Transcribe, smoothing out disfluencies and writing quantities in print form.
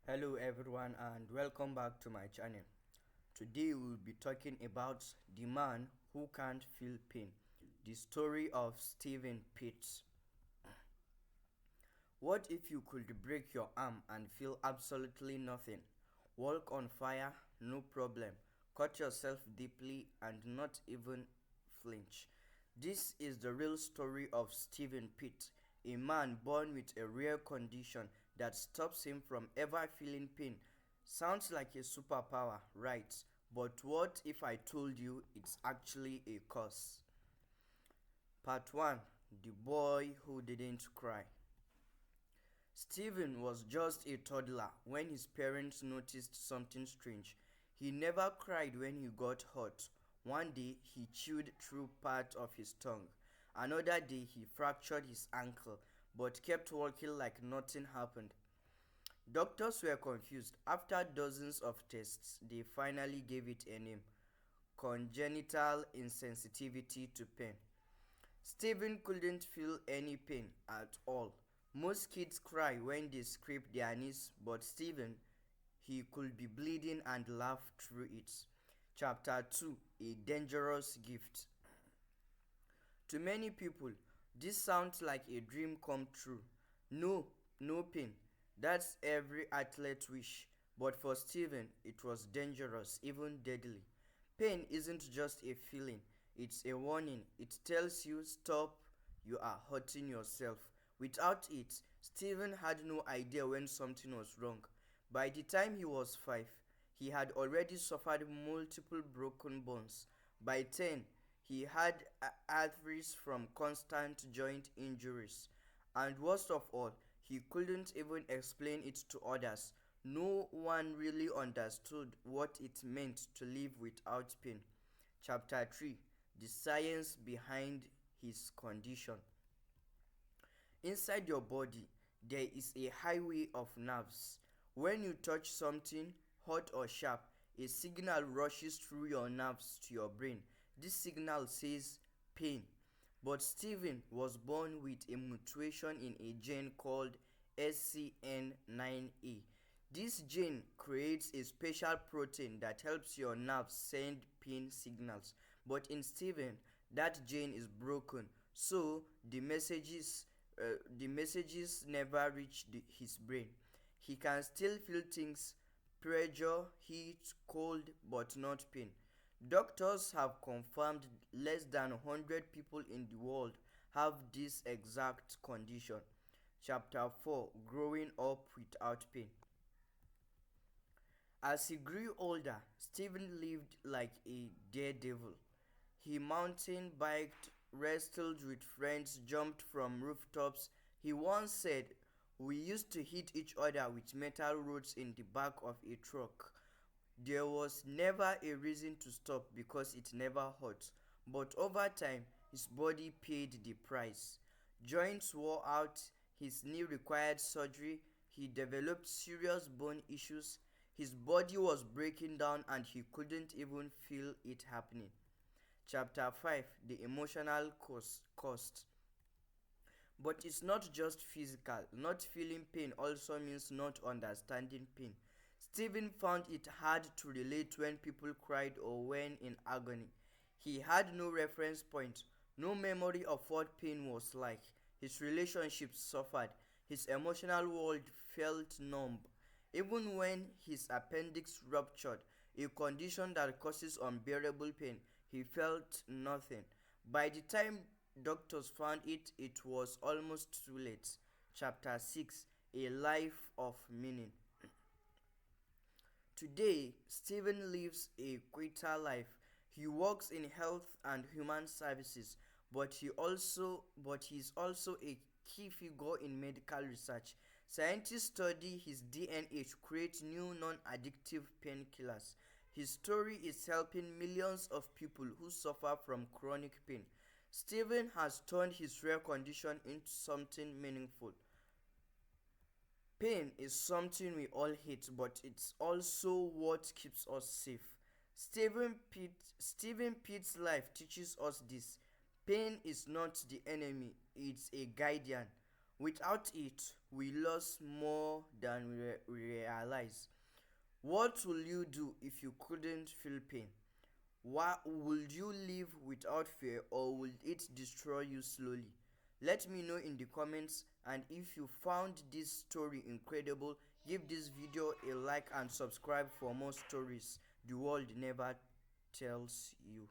Hello everyone and welcome back to my channel. Today we'll be talking about the man who can't feel pain. The story of Stephen Pitts. What if you could break your arm and feel absolutely nothing? Walk on fire, no problem. Cut yourself deeply and not even flinch. This is the real story of Stephen Pitt, a man born with a rare condition that stops him from ever feeling pain. Sounds like a superpower, right? But what if I told you it's actually a curse? Part 1. The Boy Who Didn't Cry. Stephen was just a toddler when his parents noticed something strange. He never cried when he got hurt. One day he chewed through part of his tongue. Another day he fractured his ankle but kept walking like nothing happened. Doctors were confused. After dozens of tests, they finally gave it a name: congenital insensitivity to pain. Stephen couldn't feel any pain at all. Most kids cry when they scrape their knees, but Stephen, he could be bleeding and laugh through it. Chapter 2: A Dangerous Gift. To many people, this sounds like a dream come true. No, no pain. That's every athlete wish. But for Stephen, it was dangerous, even deadly. Pain isn't just a feeling, it's a warning. It tells you, stop, you are hurting yourself. Without it, Stephen had no idea when something was wrong. By the time he was 5, he had already suffered multiple broken bones. By 10, he had arthritis from constant joint injuries. And worst of all, he couldn't even explain it to others. No one really understood what it meant to live without pain. Chapter 3: The Science Behind His Condition. Inside your body, there is a highway of nerves. When you touch something hot or sharp, a signal rushes through your nerves to your brain. This signal says pain. But Stephen was born with a mutation in a gene called SCN9A. This gene creates a special protein that helps your nerves send pain signals. But in Stephen, that gene is broken, so the messages never reach his brain. He can still feel things: pressure, heat, cold, but not pain. Doctors have confirmed less than 100 people in the world have this exact condition. Chapter 4: Growing Up Without Pain. As he grew older, Stephen lived like a daredevil. He mountain biked, wrestled with friends, jumped from rooftops. He once said, "We used to hit each other with metal rods in the back of a truck." There was never a reason to stop because it never hurt. But over time, his body paid the price. Joints wore out, his knee required surgery, he developed serious bone issues, his body was breaking down and he couldn't even feel it happening. Chapter 5: The Emotional Cost. But it's not just physical. Not feeling pain also means not understanding pain. Stephen found it hard to relate when people cried or when in agony. He had no reference point, no memory of what pain was like. His relationships suffered. His emotional world felt numb. Even when his appendix ruptured, a condition that causes unbearable pain, he felt nothing. By the time doctors found it, it was almost too late. Chapter 6: A Life of Meaning. Today, Stephen lives a quieter life. He works in health and human services, but he is also a key figure in medical research. Scientists study his DNA to create new non-addictive painkillers. His story is helping millions of people who suffer from chronic pain. Stephen has turned his rare condition into something meaningful. Pain is something we all hate, but it's also what keeps us safe. Stephen Pitt's life teaches us this. Pain is not the enemy, it's a guardian. Without it, we lose more than we realize. What will you do if you couldn't feel pain? Why would you live without fear, or will it destroy you slowly? Let me know in the comments, and if you found this story incredible, give this video a like and subscribe for more stories the world never tells you.